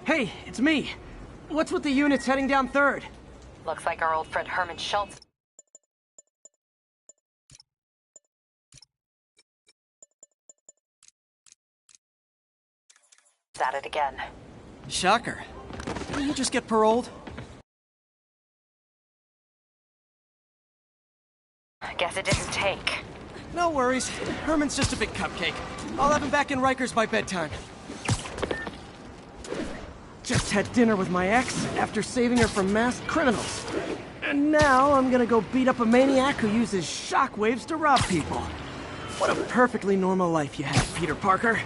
Hey, it's me. What's with the units heading down 3rd? Looks like our old friend Herman Schultz. At it again. Shocker. Didn't you just get paroled? I guess it didn't take. No worries. Herman's just a big cupcake. I'll have him back in Rikers by bedtime. Just had dinner with my ex after saving her from masked criminals. And now I'm gonna go beat up a maniac who uses shockwaves to rob people. What a perfectly normal life you have, Peter Parker.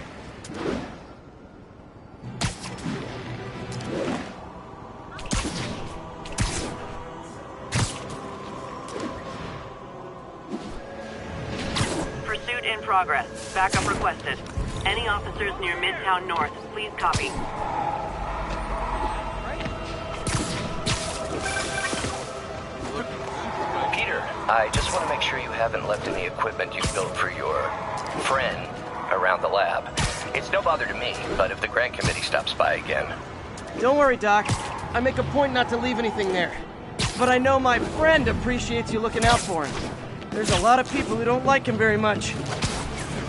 Pursuit in progress. Backup requested. Any officers near Midtown North, please copy. Peter, I just want to make sure you haven't left any equipment you built for your friend around the lab. It's no bother to me, but if the grant committee stops by again... Don't worry, Doc. I make a point not to leave anything there. But I know my friend appreciates you looking out for him. There's a lot of people who don't like him very much.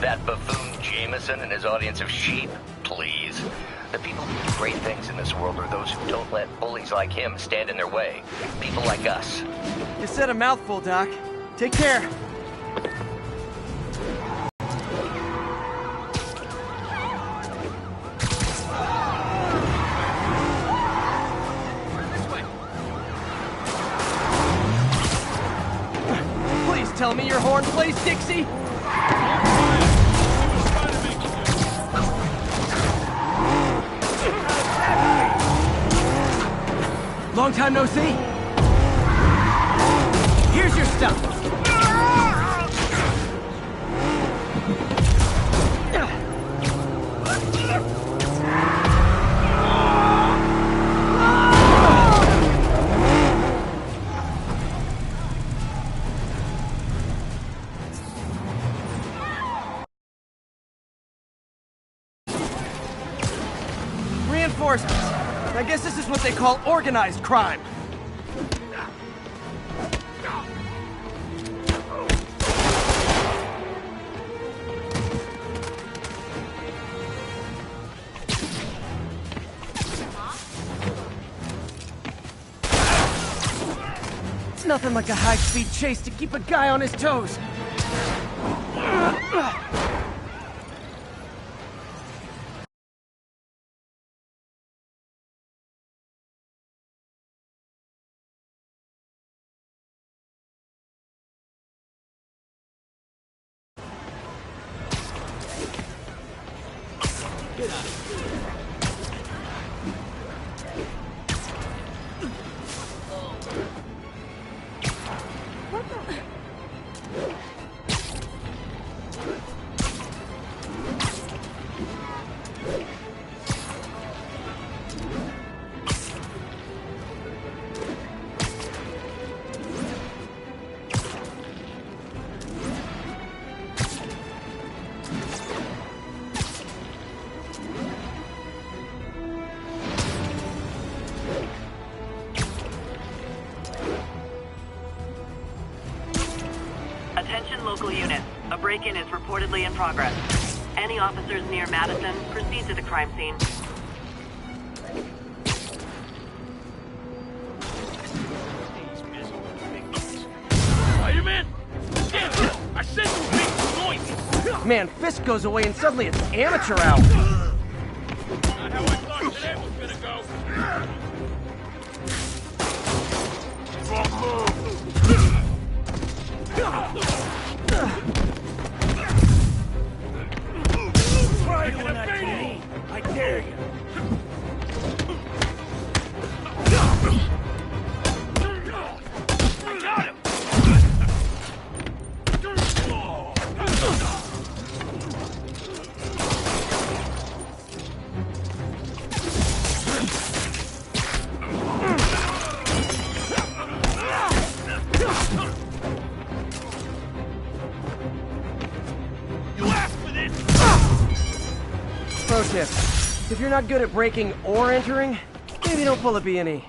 That buffoon Jameson and his audience of sheep? Please. The people who do great things in this world are those who don't let bullies like him stand in their way. People like us. You said a mouthful, Doc. Take care. Please tell me your horn plays Dixie. Long time no see. Here's your stuff. Reinforcements. I guess this is what they call organized crime. It's nothing like a high-speed chase to keep a guy on his toes. Attention local units. A break-in is reportedly in progress. Any officers near Madison, proceed to the crime scene. Spiderman? Damn it! I said you would make some noise! Man, Fisk goes away and suddenly it's amateur hour. Not how I thought today was gonna go. Wrong move! Try doing that to me! I dare you! I got him! Pro tip. If you're not good at breaking or entering, maybe don't pull a B&E.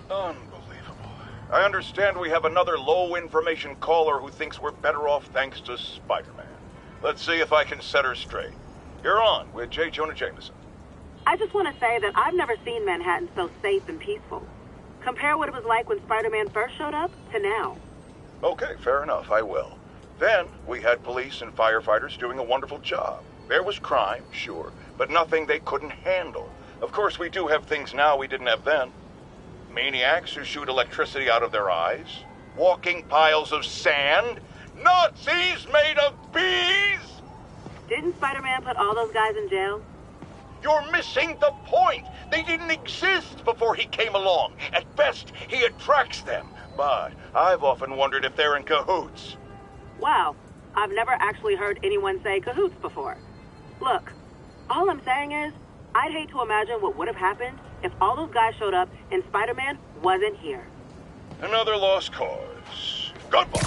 Unbelievable. I understand we have another low-information caller who thinks we're better off thanks to Spiderman. Let's see if I can set her straight. You're on with J. Jonah Jameson. I just want to say that I've never seen Manhattan so safe and peaceful. Compare what it was like when Spider-Man first showed up to now. Okay, fair enough, I will. Then, we had police and firefighters doing a wonderful job. There was crime, sure, but nothing they couldn't handle. Of course, we do have things now we didn't have then. Maniacs who shoot electricity out of their eyes? Walking piles of sand? Nazis made of bees? Didn't Spider-Man put all those guys in jail? You're missing the point. They didn't exist before he came along. At best, he attracts them. But I've often wondered if they're in cahoots. Wow, I've never actually heard anyone say cahoots before. Look, all I'm saying is, I'd hate to imagine what would have happened if all those guys showed up and Spider-Man wasn't here. Another lost cause. Goodbye.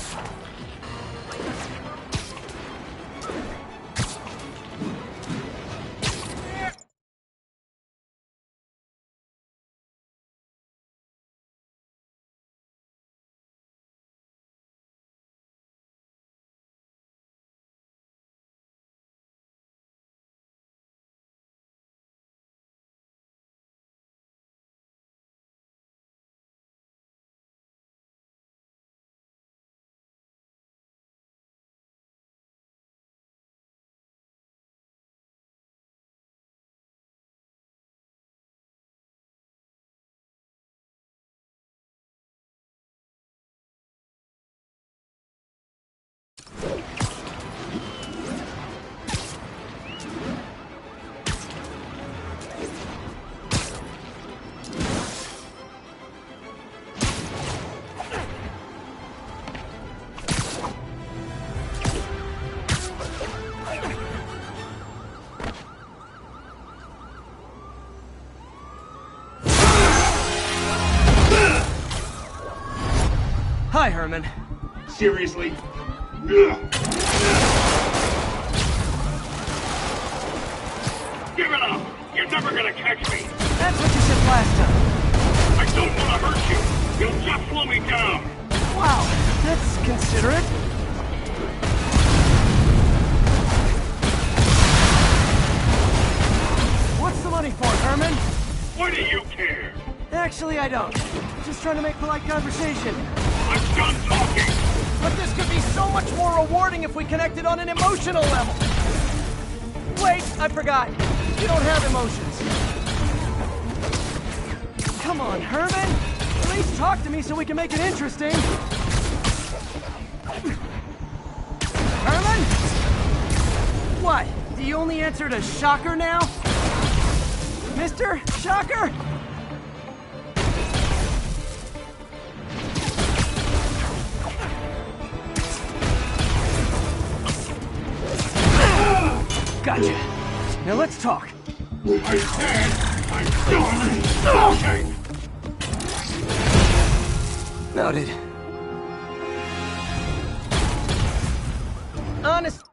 Hi, Herman. Seriously? Give it up! You're never gonna catch me! That's what you said last time. I don't want to hurt you! You'll just slow me down! Wow, that's considerate. What's the money for, Herman? Why do you care? Actually, I don't. Just trying to make polite conversation. I'm done talking! But this could be so much more rewarding if we connected on an emotional level. Wait, I forgot. You don't have emotions. Come on, Herman. At least talk to me so we can make it interesting. Herman? What? Do you only answer to Shocker now? Mr. Shocker? Gotcha. Now let's talk. I said I'm done talking! Noted. Honest.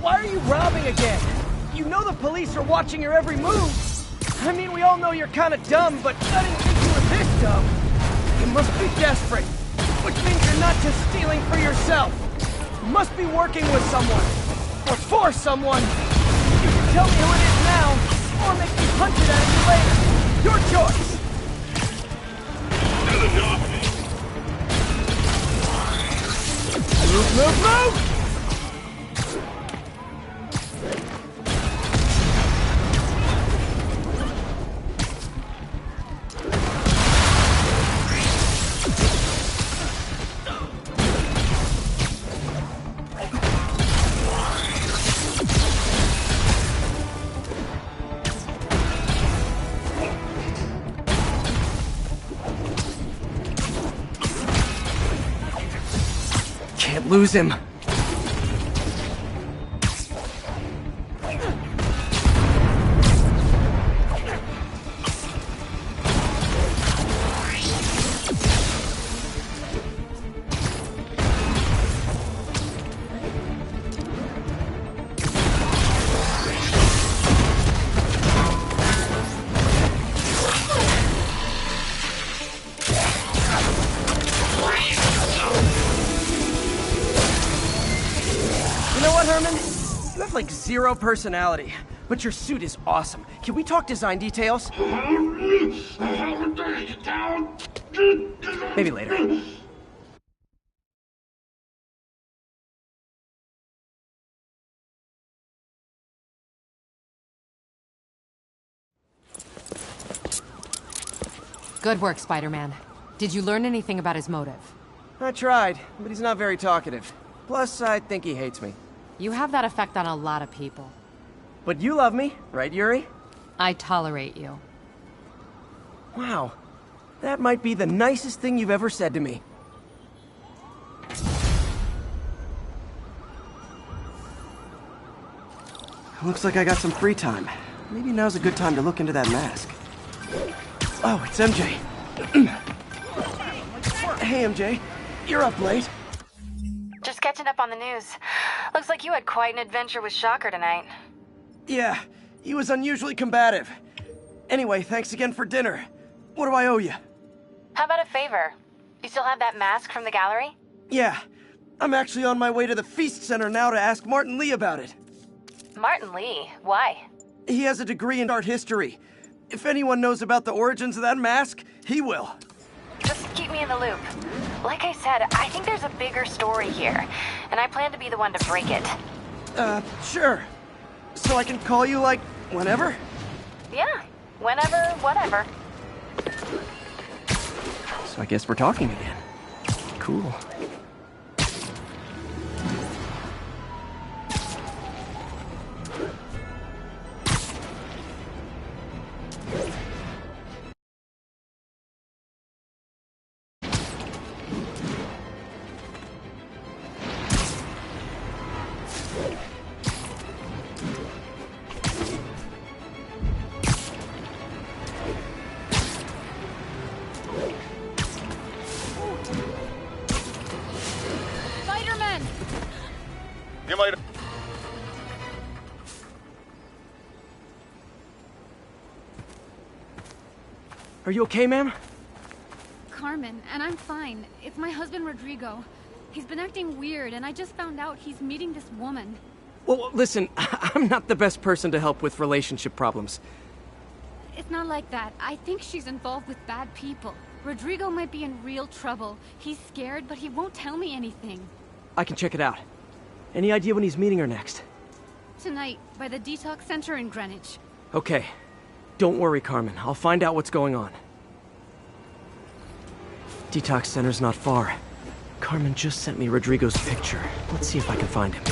Why are you robbing again? You know the police are watching your every move. I mean, we all know you're kind of dumb, but I didn't think you were this dumb. You must be desperate, which means you're not just stealing for yourself. You must be working with someone, or for someone. You can tell me who it is now, or make me punch it at you later. Your choice. Move, move, move! Can't lose him. You know what, Herman? You have like zero personality, but your suit is awesome. Can we talk design details? Maybe later. Good work, Spider-Man. Did you learn anything about his motive? I tried, but he's not very talkative. Plus, I think he hates me. You have that effect on a lot of people. But you love me, right, Yuri? I tolerate you. Wow. That might be the nicest thing you've ever said to me. Looks like I got some free time. Maybe now's a good time to look into that mask. Oh, it's MJ. Hey, MJ. You're up late. Just catching up on the news. Looks like you had quite an adventure with Shocker tonight. Yeah, he was unusually combative. Anyway, thanks again for dinner. What do I owe you? How about a favor? You still have that mask from the gallery? Yeah, I'm actually on my way to the Feast Center now to ask Martin Lee about it. Martin Lee? Why? He has a degree in art history. If anyone knows about the origins of that mask, he will. Just keep me in the loop. Like I said, I think there's a bigger story here, and I plan to be the one to break it. Sure. So I can call you, like, whenever? Yeah, whenever, whatever. So I guess we're talking again. Cool. Spider-Man! You might... Are you okay, ma'am? Carmen, and I'm fine. It's my husband, Rodrigo. He's been acting weird, and I just found out he's meeting this woman. Well, listen, I'm not the best person to help with relationship problems. It's not like that. I think she's involved with bad people. Rodrigo might be in real trouble. He's scared, but he won't tell me anything. I can check it out. Any idea when he's meeting her next? Tonight, by the detox center in Greenwich. Okay. Don't worry, Carmen. I'll find out what's going on. Detox center's not far. Carmen just sent me Rodrigo's picture. Let's see if I can find him.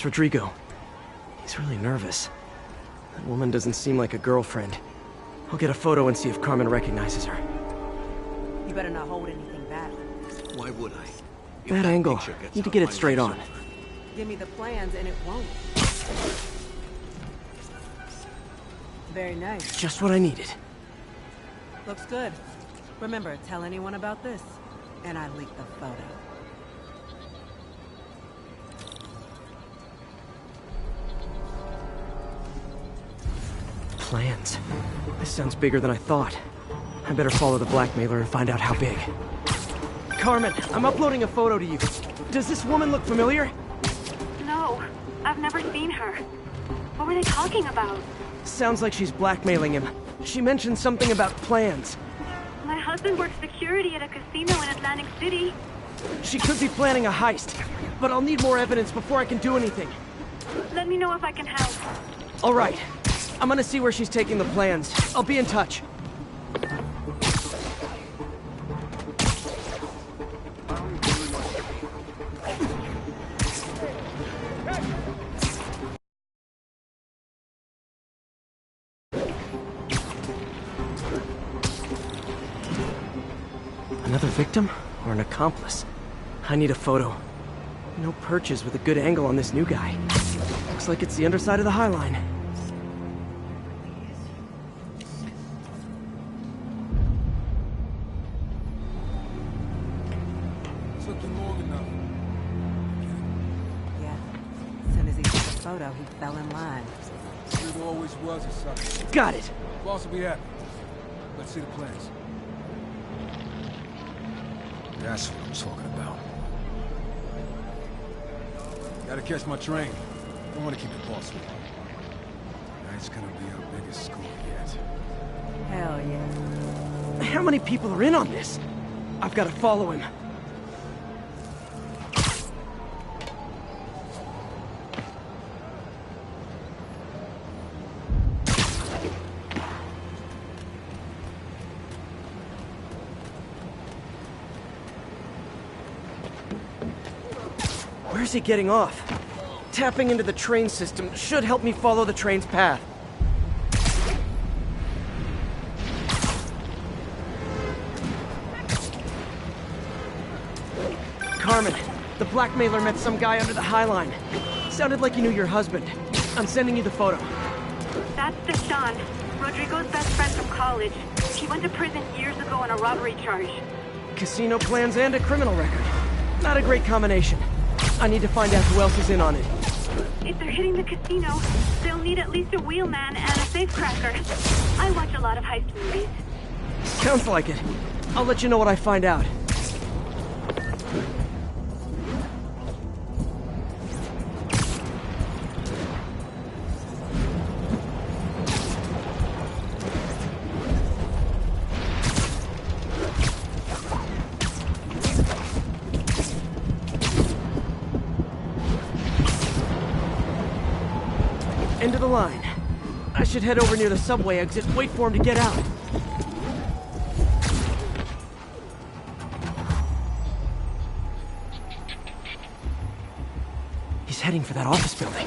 Rodrigo. He's looks really nervous. That woman doesn't seem like a girlfriend. I'll get a photo and see if Carmen recognizes her. You better not hold anything back. Why would I? If That angle. picture gets Need to out, get it my straight life's on. over. Give me the plans and it won't. Very nice. Just what I needed. Looks good. Remember, tell anyone about this. And I leaked the photo. Plans. This sounds bigger than I thought. I better follow the blackmailer and find out how big. Carmen, I'm uploading a photo to you. Does this woman look familiar? No, I've never seen her. What were they talking about? Sounds like she's blackmailing him. She mentioned something about plans. My husband works security at a casino in Atlantic City. She could be planning a heist, but I'll need more evidence before I can do anything. Let me know if I can help. All right. I'm gonna see where she's taking the plans. I'll be in touch. Another victim or an accomplice? I need a photo. No perches with a good angle on this new guy. Looks like it's the underside of the High Line. Took you long enough. Yeah. As soon as he took the photo, he fell in line. It always was a sucker. Got it! Boss will be happy. Let's see the plans. That's what I'm talking about. Gotta catch my train. Don't want to keep the boss with me. Tonight's gonna be our biggest score yet. Hell yeah. How many people are in on this? I've got to follow him. Where's he getting off? Tapping into the train system should help me follow the train's path. Carmen, the blackmailer met some guy under the High Line. Sounded like he knew your husband. I'm sending you the photo. That's Deshaun, Rodrigo's best friend from college. He went to prison years ago on a robbery charge. Casino plans and a criminal record. Not a great combination. I need to find out who else is in on it. If they're hitting the casino, they'll need at least a wheelman and a safecracker. I watch a lot of heist movies. Sounds like it. I'll let you know what I find out. End of the line. I should head over near the subway exit, wait for him to get out. He's heading for that office building.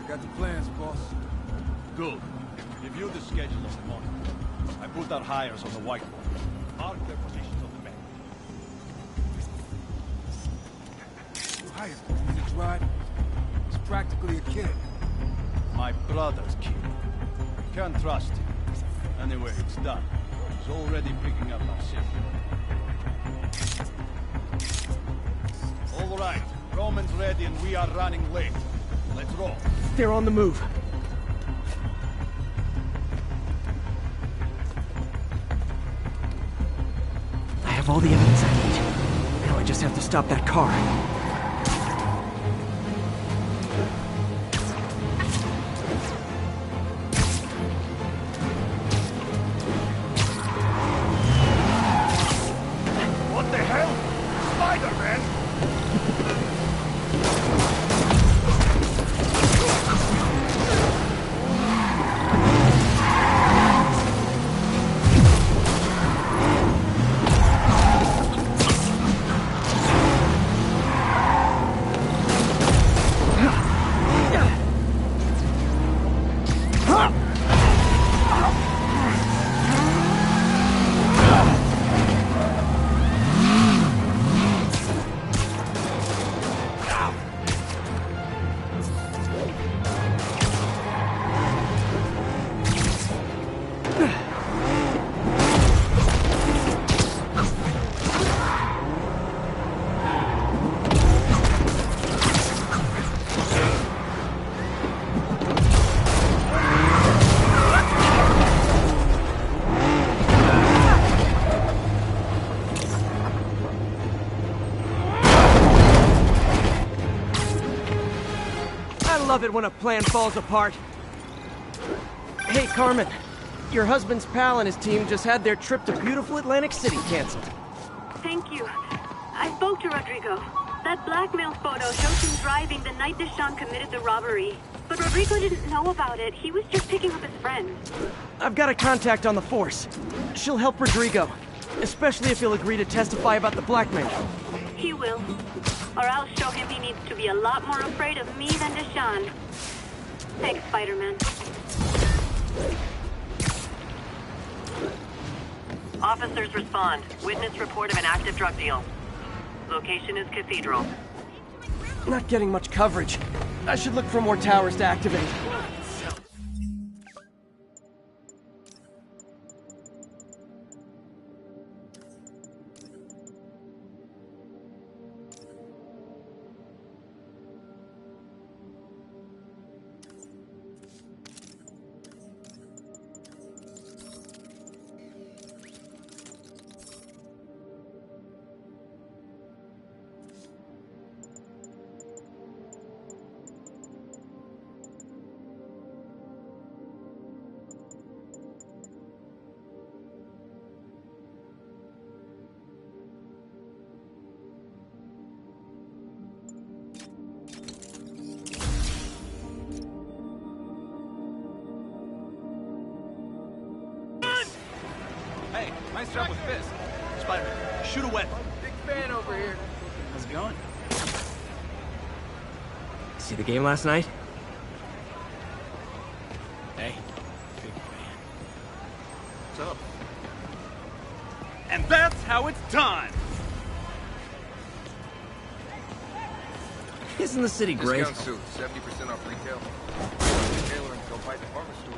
Got the plans, boss. Good. Review the schedule on the monitor. I put our hires on the whiteboard. Mark their positions on the map. You hired him to drive. He's practically a kid. My brother's kid. Can't trust him. Anyway, it's done. He's already picking up our signal. All right. Roman's ready and we are running late. Let's roll. They're on the move. I have all the evidence I need. Now I just have to stop that car. love it when a plan falls apart. Hey, Carmen. Your husband's pal and his team just had their trip to beautiful Atlantic City canceled. Thank you. I spoke to Rodrigo. That blackmail photo shows him driving the night Deshaun committed the robbery. But Rodrigo didn't know about it. He was just picking up his friend. I've got a contact on the force. She'll help Rodrigo, especially if he'll agree to testify about the blackmail. He will. Or I'll show him he needs to be a lot more afraid of me than Deshaun. Thanks, Spider-Man. Officers respond. Witness report of an active drug deal. Location is Cathedral. Not getting much coverage. I should look for more towers to activate. Hey, nice job with Fist. Spiderman, shoot away. Big fan over here. How's it going? See the game last night? Hey, big fan. What's up? And that's how it's done! Isn't the city great? Discount suit, 70% off retail. Retailer and go buy department store.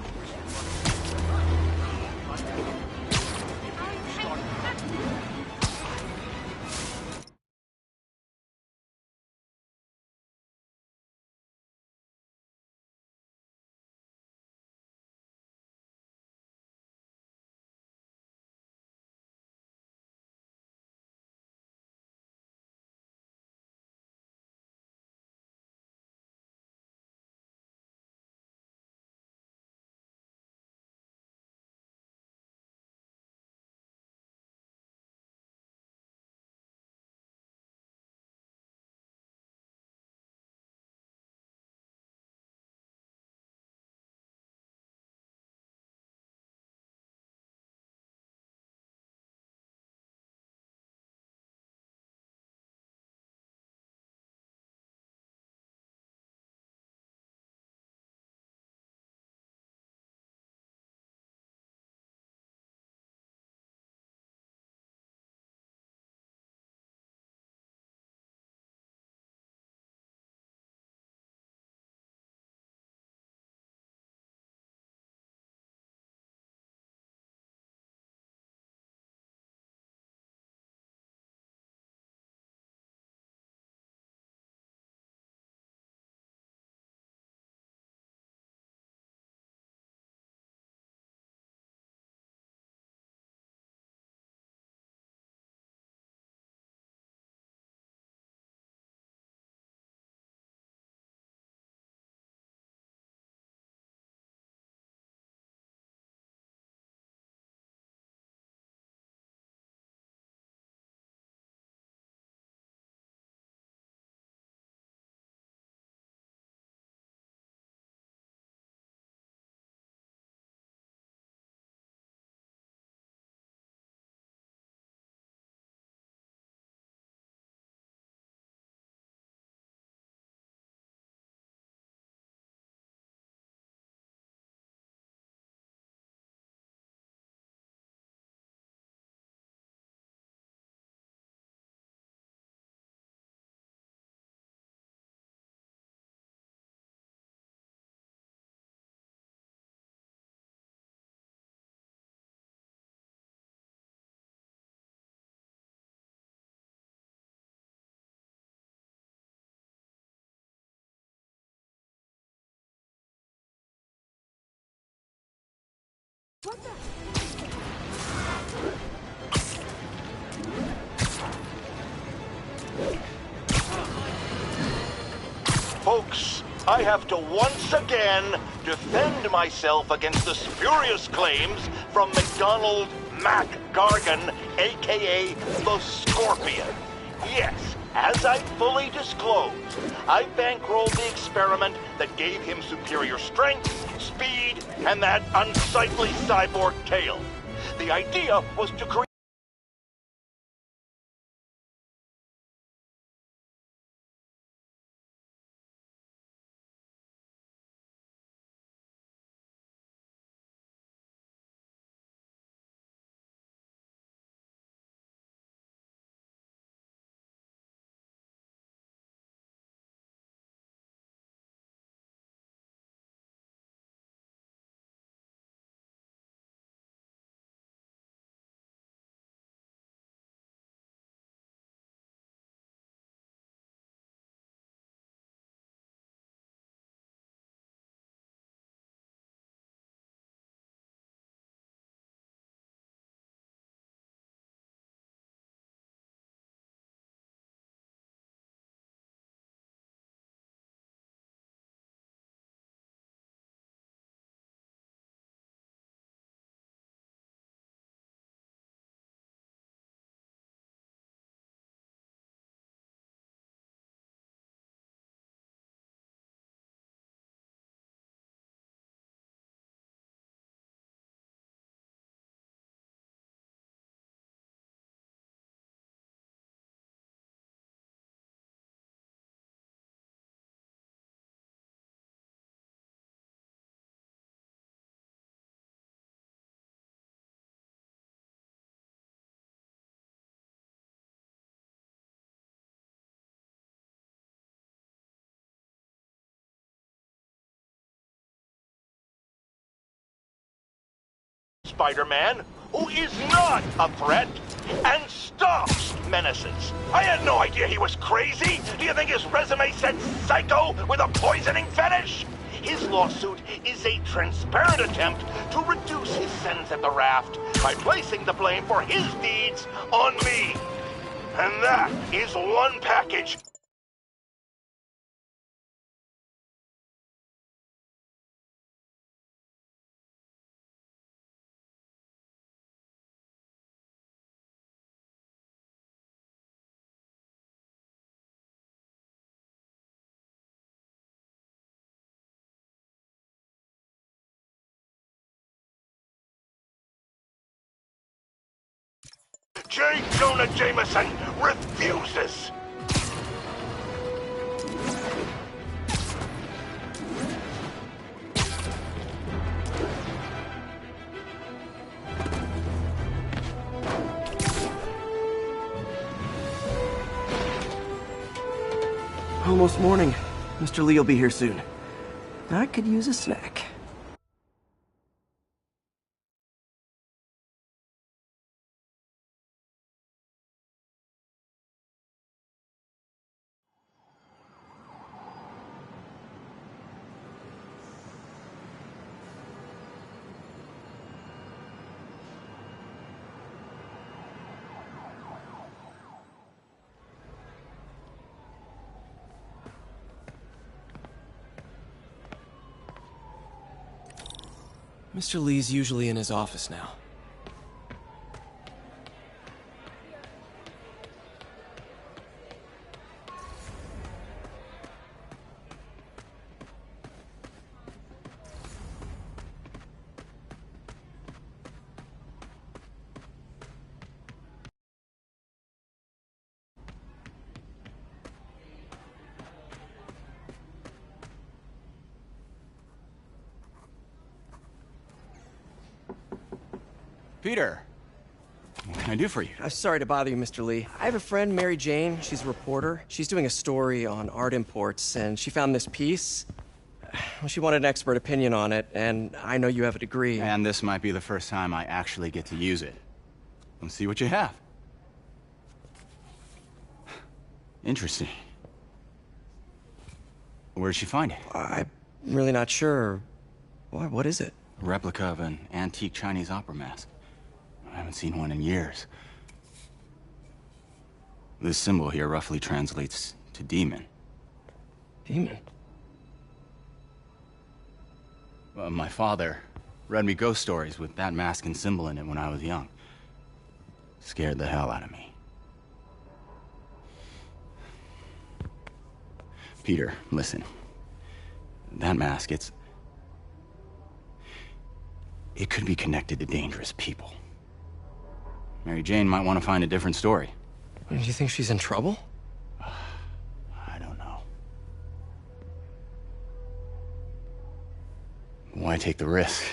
Folks, I have to once again defend myself against the spurious claims from McDonald Mac Gargan, aka the Scorpion. Yes, as I fully disclosed, I bankrolled the experiment that gave him superior strength, speed, and that unsightly cyborg tail. The idea was to create Spider-Man, who is not a threat, and stops menaces. I had no idea he was crazy. Do you think his resume said psycho with a poisoning fetish? His lawsuit is a transparent attempt to reduce his sentence at the raft by placing the blame for his deeds on me. And that is one package. J. Jonah Jameson refuses. Almost morning. Mr. Lee will be here soon. I could use a snack. Mr. Lee's usually in his office now. Peter, what can I do for you? Sorry to bother you, Mr. Lee. I have a friend, Mary Jane. She's a reporter. She's doing a story on art imports, and she found this piece. Well, she wanted an expert opinion on it, and I know you have a degree. And this might be the first time I actually get to use it. Let's see what you have. Interesting. Where'd she find it? I'm really not sure. What is it? A replica of an antique Chinese opera mask. I haven't seen one in years. This symbol here roughly translates to demon. Demon? My father read me ghost stories with that mask and symbol in it when I was young. Scared the hell out of me. Peter, listen. That mask, it could be connected to dangerous people. Mary Jane might want to find a different story. Do you think she's in trouble? I don't know. Why take the risk?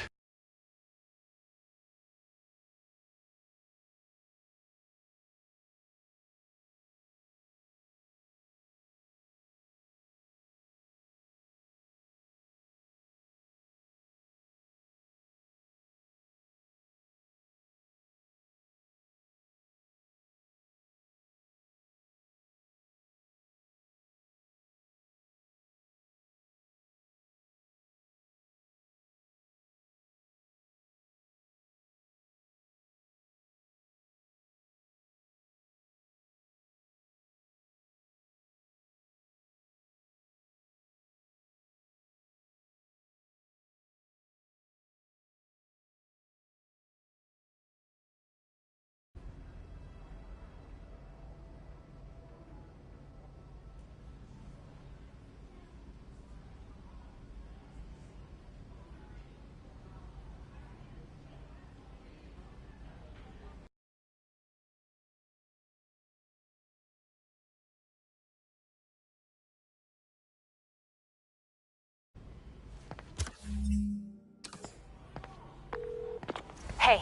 Hey.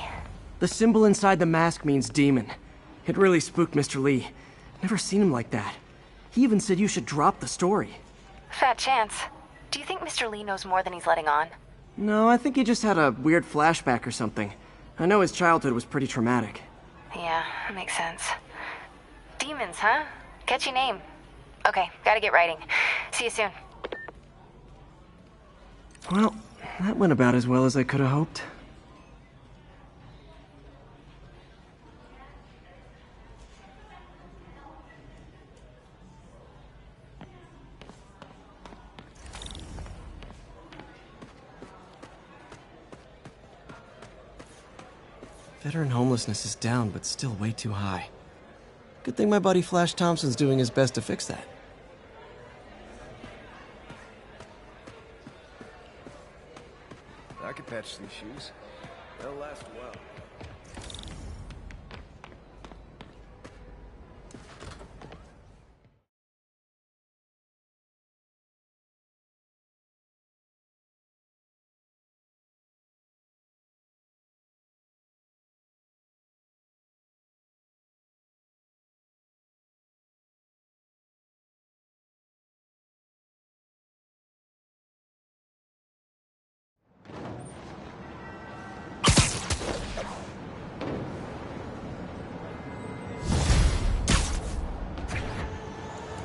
The symbol inside the mask means demon. It really spooked Mr. Lee. Never seen him like that. He even said you should drop the story. Fat chance. Do you think Mr. Lee knows more than he's letting on? No, I think he just had a weird flashback or something. I know his childhood was pretty traumatic. Yeah, that makes sense. Demons, huh? Catchy name. Okay, gotta get writing. See you soon. Well, that went about as well as I could have hoped. Veteran homelessness is down, but still way too high. Good thing my buddy Flash Thompson's doing his best to fix that. I could patch these shoes. They'll last well.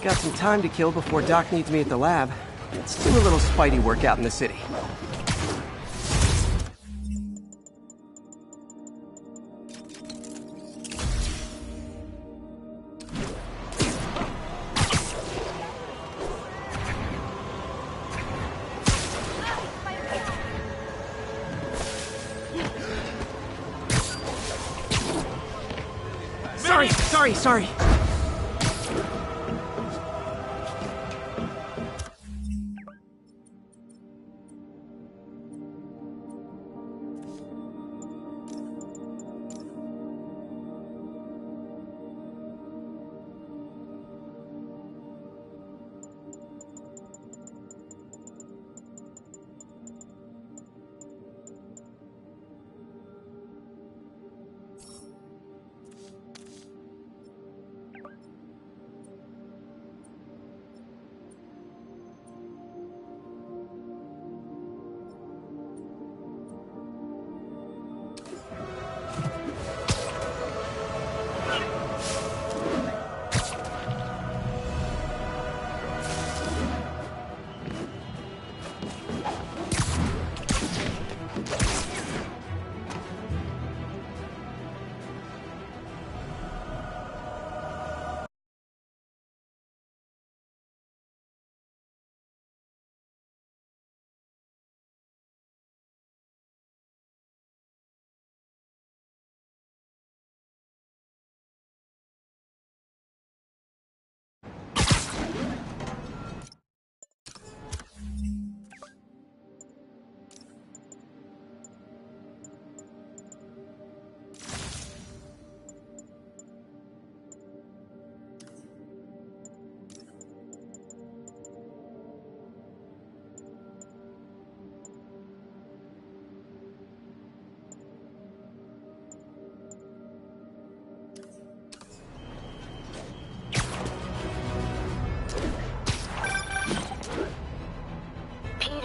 Got some time to kill before Doc needs me at the lab. Let's do a little Spidey workout in the city. Sorry.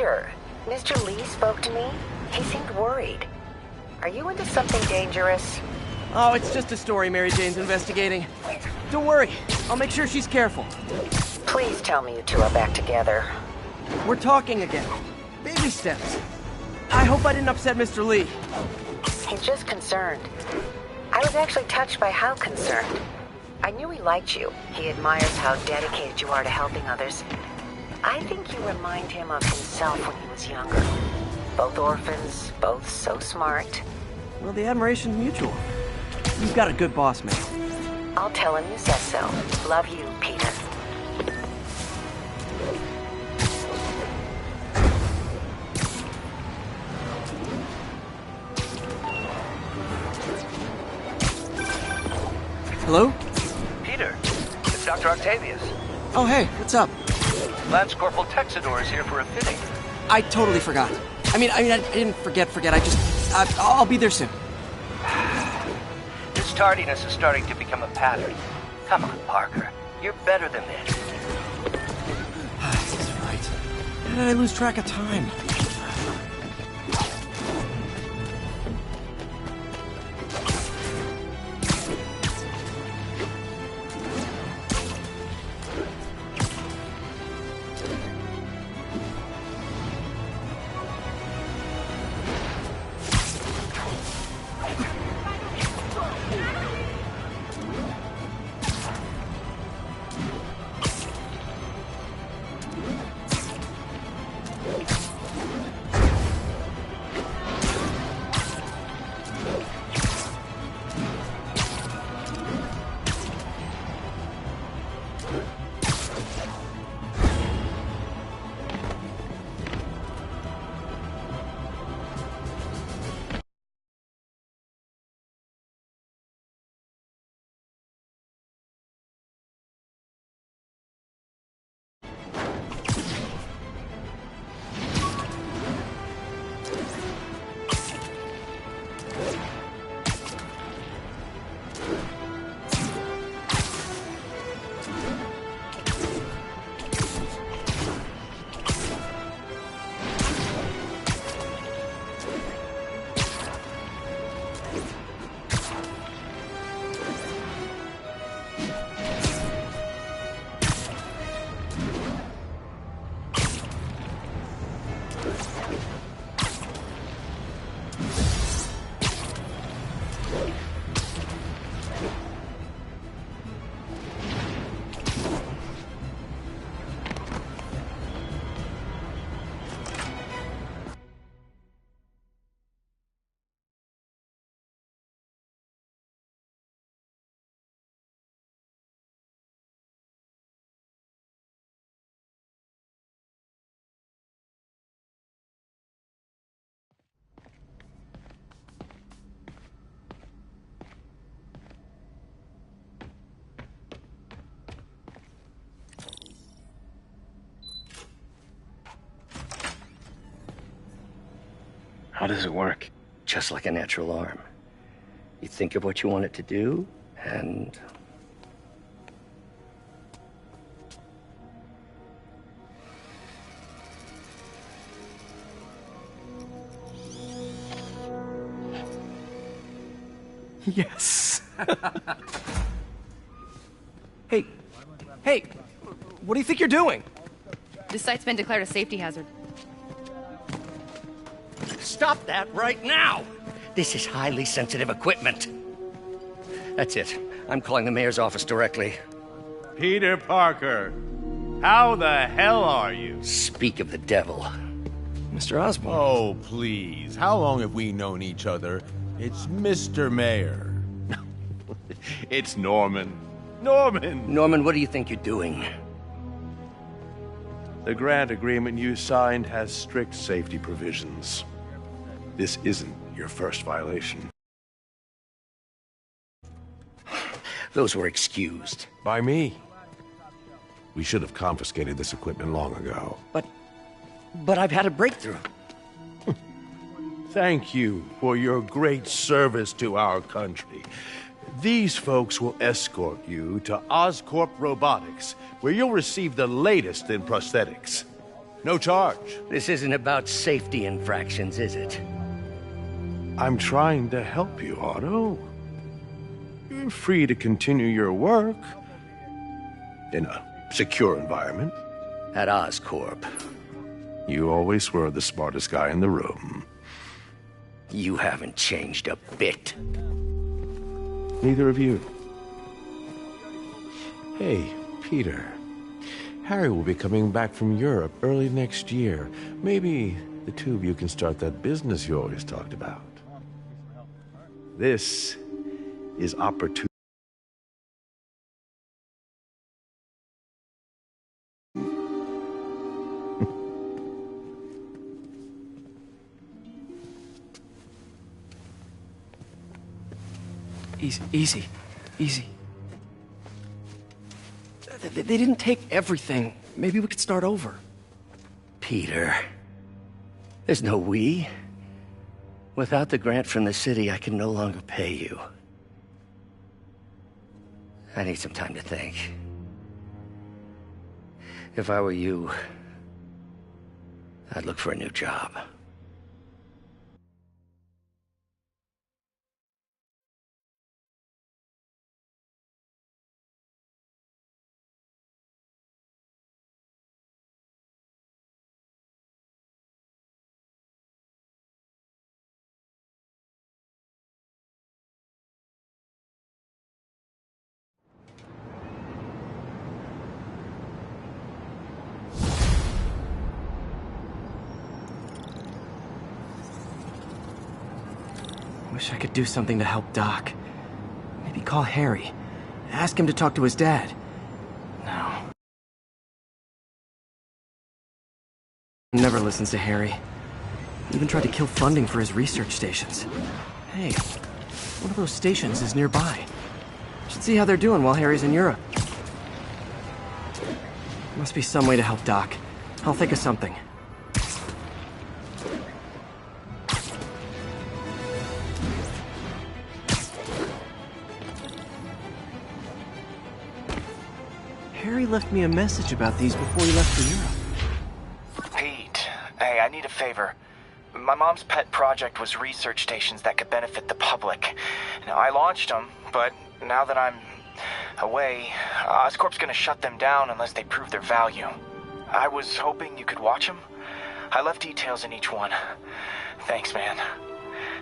Peter, Mr. Lee spoke to me. He seemed worried. Are you into something dangerous? Oh, it's just a story Mary Jane's investigating. Don't worry, I'll make sure she's careful. Please tell me you two are back together. We're talking again. Baby steps. I hope I didn't upset Mr. Lee. He's just concerned. I was actually touched by how concerned. I knew he liked you. He admires how dedicated you are to helping others. I think you remind him of himself when he was younger. Both orphans, both so smart. Well, the admiration's mutual. You've got a good boss, man. I'll tell him you said so. Love you, Peter. Hello? Peter, it's Dr. Octavius. Oh, hey, what's up? Lance Corporal Texador is here for a fitting. I totally forgot. I didn't forget. I'll be there soon. This tardiness is starting to become a pattern. Come on, Parker. You're better than this. This is right. How did I lose track of time? How does it work? Just like a natural arm. You think of what you want it to do, and... Yes. Hey, what do you think you're doing? This site's been declared a safety hazard. Stop that right now! This is highly sensitive equipment. That's it. I'm calling the mayor's office directly. Peter Parker, how the hell are you? Speak of the devil. Mr. Osborn. Oh, please. How long have we known each other? It's Mr. Mayor. It's Norman. Norman, what do you think you're doing? The grant agreement you signed has strict safety provisions. This isn't your first violation. Those were excused. By me. We should have confiscated this equipment long ago. But I've had a breakthrough. Thank you for your great service to our country. These folks will escort you to Oscorp Robotics, where you'll receive the latest in prosthetics. No charge. This isn't about safety infractions, is it? I'm trying to help you, Otto. You're free to continue your work in a secure environment. At Oscorp. You always were the smartest guy in the room. You haven't changed a bit. Neither of you. Hey, Peter. Harry will be coming back from Europe early next year. Maybe the two of you can start that business you always talked about. This is opportunity. Easy. They didn't take everything. Maybe we could start over. Peter. There's no we. Without the grant from the city, I can no longer pay you. I need some time to think. If I were you, I'd look for a new job. Wish I could do something to help Doc. Maybe call Harry. Ask him to talk to his dad. No. Never listens to Harry. Even tried to kill funding for his research stations. Hey, one of those stations is nearby. Should see how they're doing while Harry's in Europe. Must be some way to help Doc. I'll think of something. Harry left me a message about these before he left for Europe. Pete, hey, I need a favor. My mom's pet project was research stations that could benefit the public. Now, I launched them, but now that I'm away, Oscorp's gonna shut them down unless they prove their value. I was hoping you could watch them. I left details in each one. Thanks, man.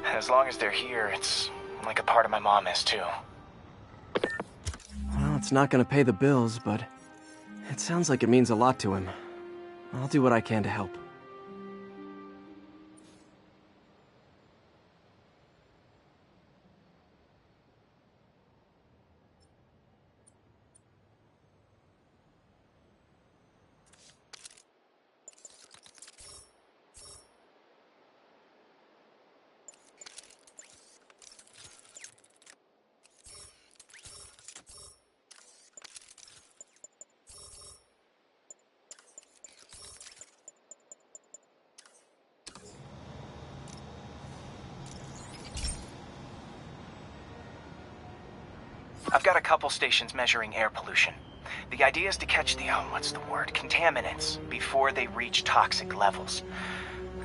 As long as they're here, it's like a part of my mom is, too. Well, it's not gonna pay the bills, but it sounds like it means a lot to him. I'll do what I can to help. I've got a couple stations measuring air pollution. The idea is to catch the, contaminants before they reach toxic levels.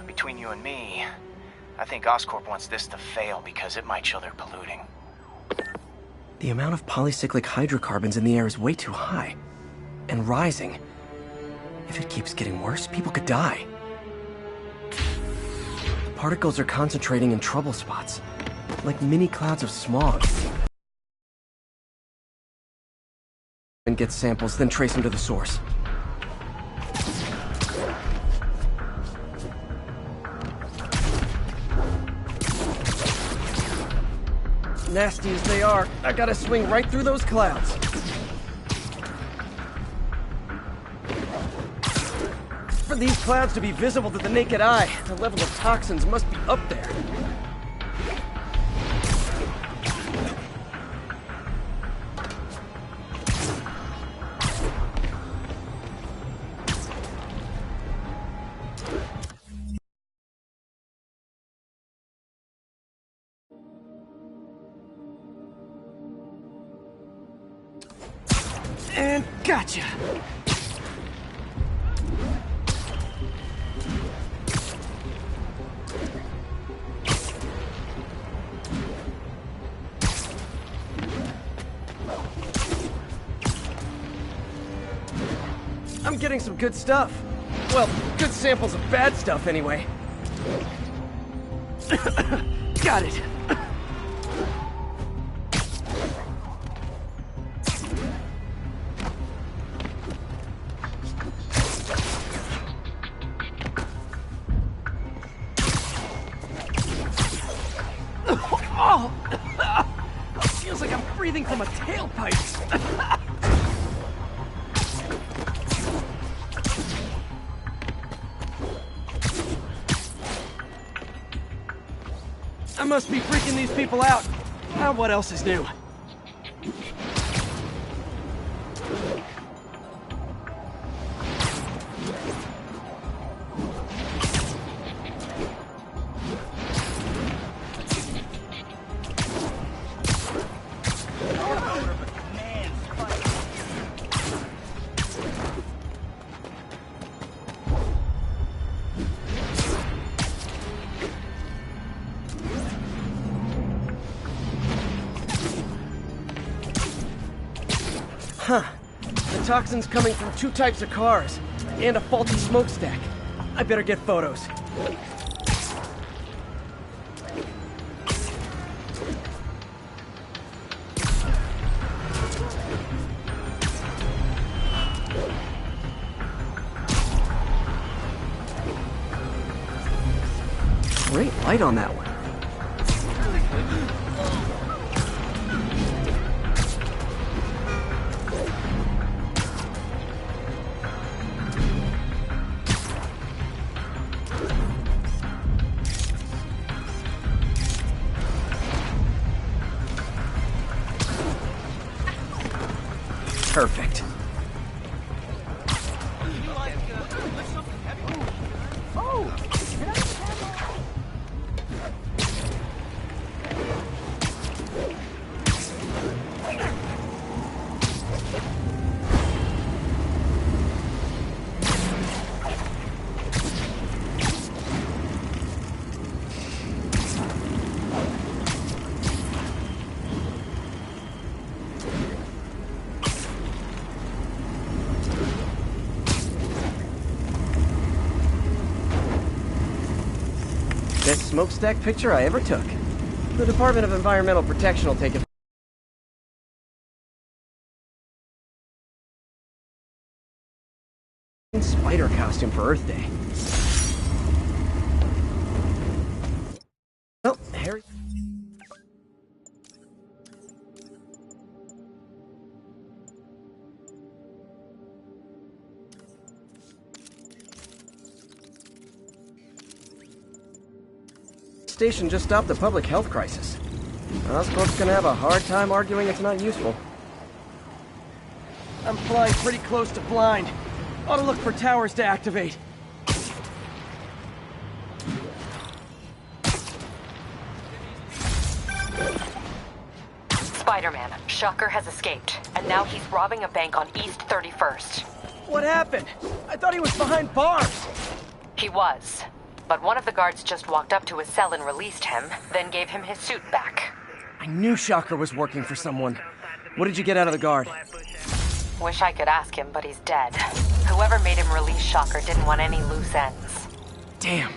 Between you and me, I think Oscorp wants this to fail because it might show they're polluting. The amount of polycyclic hydrocarbons in the air is way too high. And rising. If it keeps getting worse, people could die. The particles are concentrating in trouble spots, like mini clouds of smog. And get samples, then trace them to the source. Nasty as they are, I gotta swing right through those clouds. For these clouds to be visible to the naked eye, the level of toxins must be up there. And gotcha! I'm getting some good stuff. Well, good samples of bad stuff, anyway. Got it. Oh! Feels like I'm breathing from a tailpipe. I must be freaking these people out. Now what else is new? Huh. The toxin's coming from 2 types of cars, and a faulty smokestack. I better get photos. Great light on that one. Perfect. Best smokestack picture I ever took. The Department of Environmental Protection will take it. Spider costume for Earth Day. Oh, Harry. Station just stopped the public health crisis. Oscorp's gonna have a hard time arguing it's not useful. I'm flying pretty close to blind. Ought to look for towers to activate. Spiderman, Shocker has escaped, and now he's robbing a bank on East 31st. What happened? I thought he was behind bars. He was. But one of the guards just walked up to his cell and released him, then gave him his suit back. I knew Shocker was working for someone. What did you get out of the guard? Wish I could ask him, but he's dead. Whoever made him release Shocker didn't want any loose ends. Damn.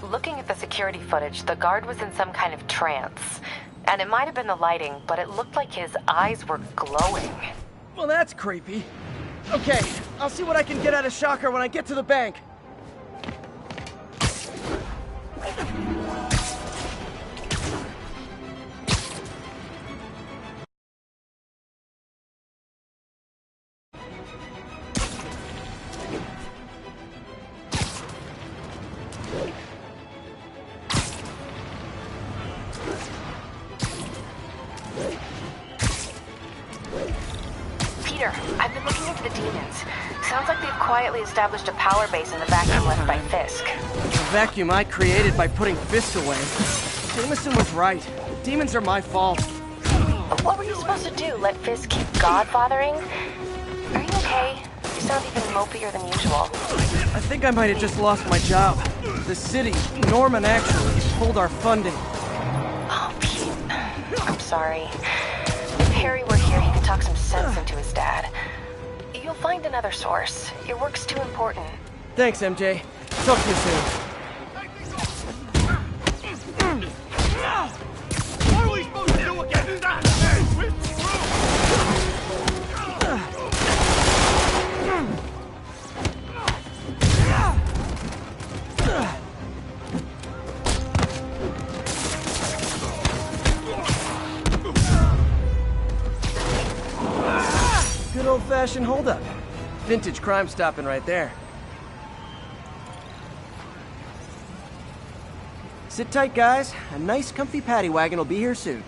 Looking at the security footage, the guard was in some kind of trance. And it might have been the lighting, but it looked like his eyes were glowing. Well, that's creepy. Okay, I'll see what I can get out of Shocker when I get to the bank. Peter, I've been looking into the demons. Sounds like they've quietly established a power base in the vacuum left by Fisk. The vacuum I created by putting Fisk away. Jameson was right. The demons are my fault. But what were you supposed to do? Let Fisk keep godfathering? Are you okay? You sound even mopier than usual. I think I might have just lost my job. The city, Norman actually, pulled our funding. Oh, Pete. I'm sorry. If Harry were here, he could talk some sense into his dad. You you'll find another source. Your work's too important. Thanks, MJ. Talk to you soon. What are we supposed to do against that? Good old-fashioned holdup. Vintage crime stopping right there. Sit tight, guys. A nice, comfy paddy wagon will be here soon.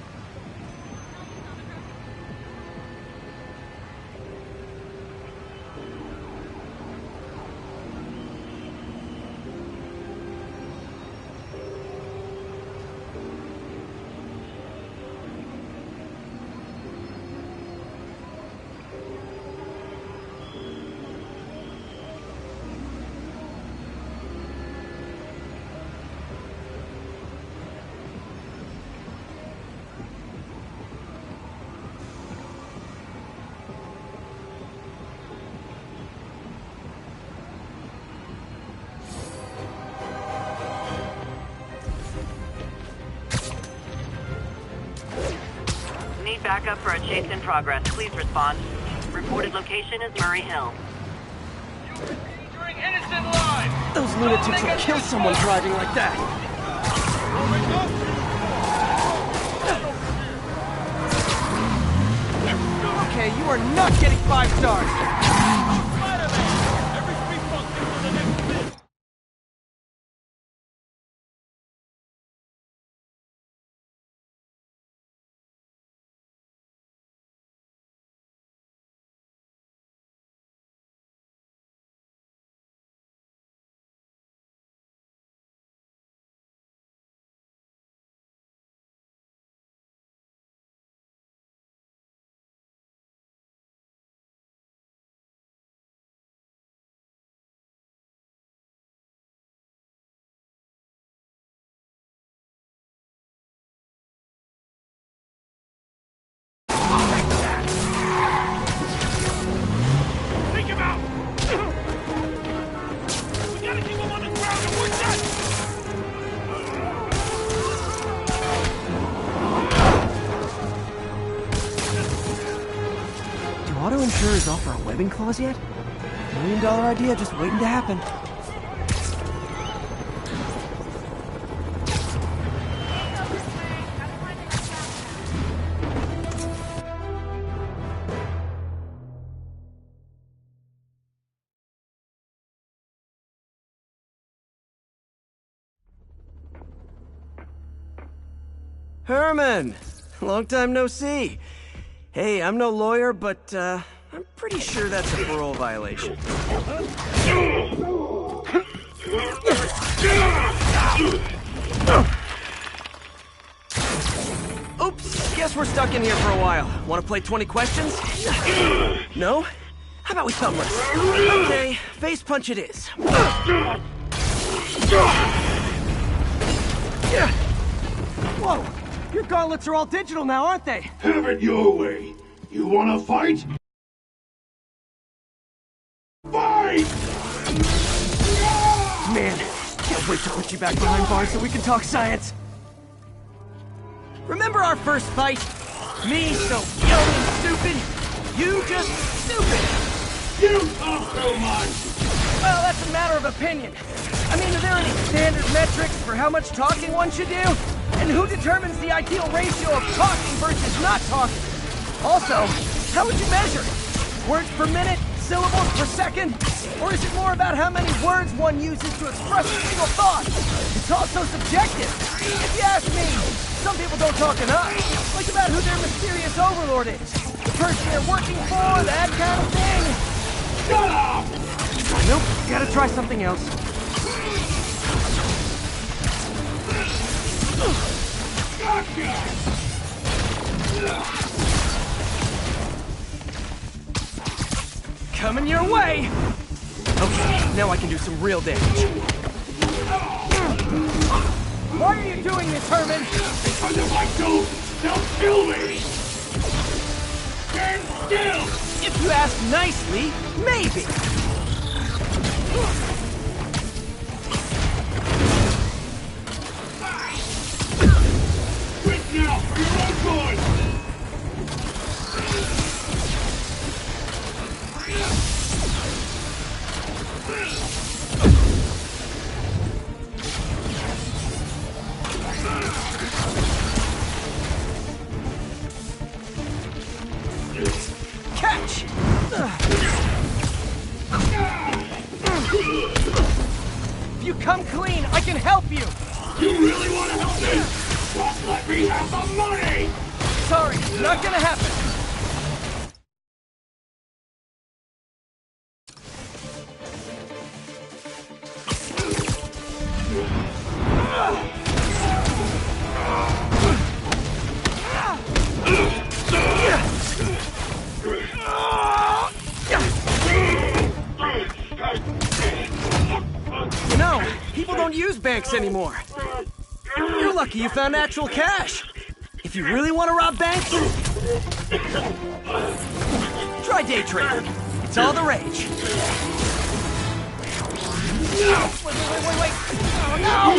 Need backup for a chase in progress. Please respond. Reported location is Murray Hill. Those lunatics will kill someone driving like that. Okay, you are not getting 5 stars. Auto insurers offer a webbing clause yet? $1 million idea just waiting to happen. Herman! Long time no see. Hey, I'm no lawyer, but, I'm pretty sure that's a parole violation. Oops, guess we're stuck in here for a while. Want to play 20 questions? No? How about we thumb wrestle? Okay, face punch it is. Whoa! Your gauntlets are all digital now, aren't they? Have it your way. You wanna fight? Fight! Man, can't wait to put you back behind bars so we can talk science. Remember our first fight? Me so young and stupid, you just stupid. You talk so much! Well, that's a matter of opinion. I mean, are there any standard metrics for how much talking one should do? And who determines the ideal ratio of talking versus not talking? Also, how would you measure it? Words per minute? Syllables per second? Or is it more about how many words one uses to express a single thought? It's also subjective. If you ask me, some people don't talk enough. Like about who their mysterious overlord is. The person they're working for, that kind of thing. Shut up! Nope, gotta try something else. Coming your way! Okay, now I can do some real damage. Why are you doing this, Herman? Because if I don't, they'll kill me! Stand still! If If you ask nicely, maybe. Quit now, for your own good! Catch! If you come clean, I can help you! You really want to help me? Just let me have the money! Sorry, not gonna happen. You know, people don't use banks anymore. You're lucky you found actual cash. If you really want to rob banks, try day trading. It's all the rage. Wait. Oh, no!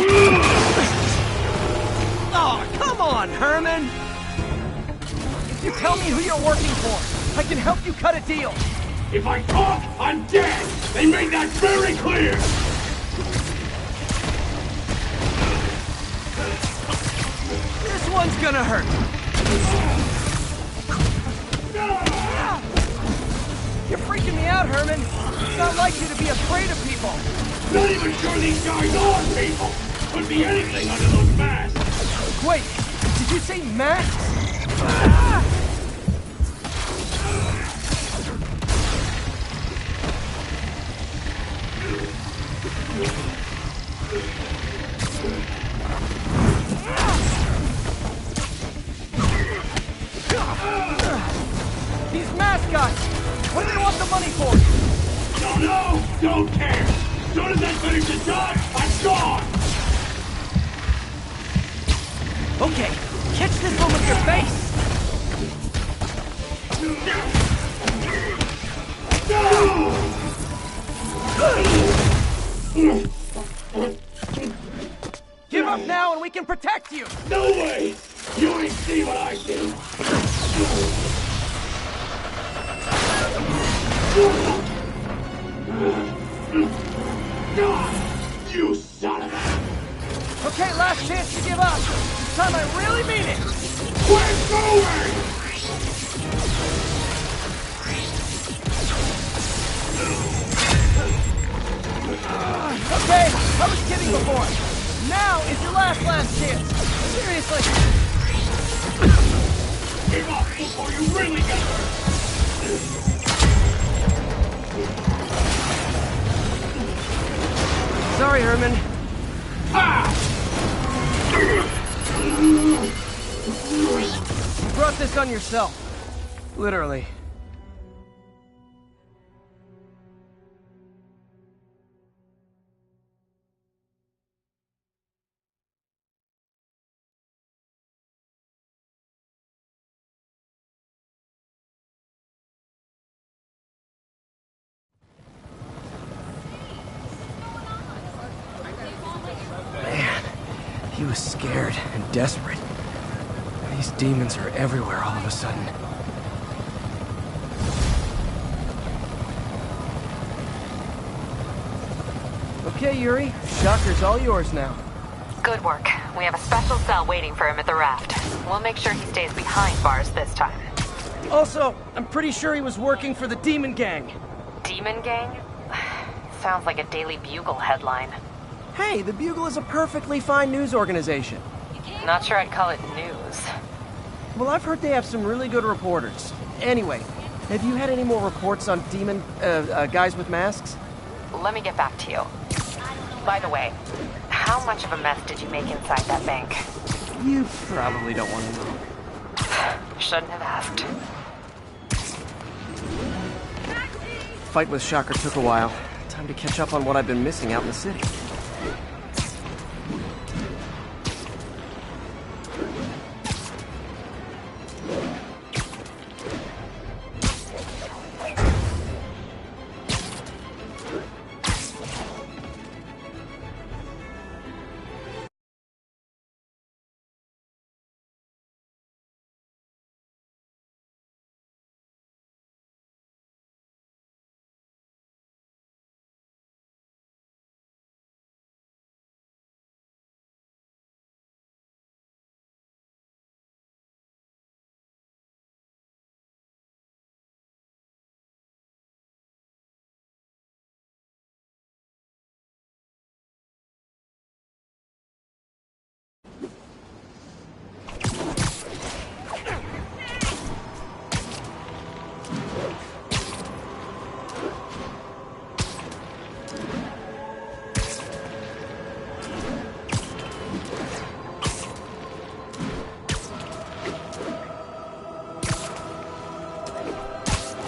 Oh, come on, Herman! If you tell me who you're working for, I can help you cut a deal. If I talk, I'm dead! They made that very clear! This one's gonna hurt. You're freaking me out, Herman. It's not like you to be afraid of people. Not even sure these guys are people! Could be anything under those masks! Wait, did you say masks? Ah! These mascots! What do they want the money for? Don't know! Don't care! As soon as I finish the job, I'm gone! Okay, catch this one with your face! Give up now and we can protect you! No way! You ain't see what I see! You son of a... Okay, last chance to give up. This time I really mean it. We're going! Okay, I was kidding before. Now is your last chance. Seriously. Give up before you really get hurt! Sorry, Herman. You brought this on yourself. Literally. He was scared and desperate. These demons are everywhere all of a sudden. Okay, Yuri. Shocker's all yours now. Good work. We have a special cell waiting for him at the raft. We'll make sure he stays behind bars this time. Also, I'm pretty sure he was working for the Demon Gang. Demon Gang? Sounds like a Daily Bugle headline. Hey, the Bugle is a perfectly fine news organization. Not sure I'd call it news. Well, I've heard they have some really good reporters. Anyway, have you had any more reports on demon, guys with masks? Let me get back to you. By the way, how much of a mess did you make inside that bank? You probably don't want to know. Shouldn't have asked. Fight with Shocker took a while. Time to catch up on what I've been missing out in the city.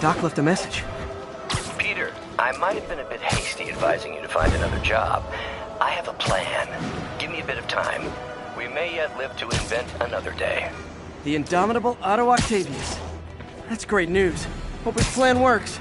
Doc left a message. Peter, I might have been a bit hasty advising you to find another job. I have a plan. Give me a bit of time. We may yet live to invent another day. The indomitable Otto Octavius. That's great news. Hope his plan works.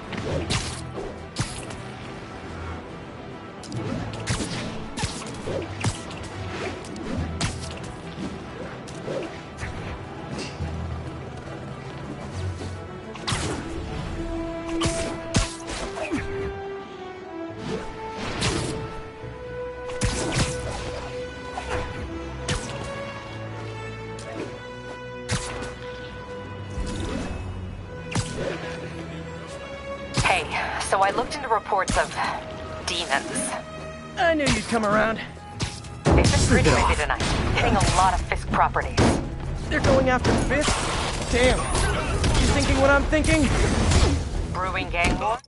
So I looked into reports of demons. I knew you'd come around. They've been pretty busy tonight, hitting a lot of Fisk properties. They're going after Fisk? Damn. You thinking what I'm thinking? Brewing gang war?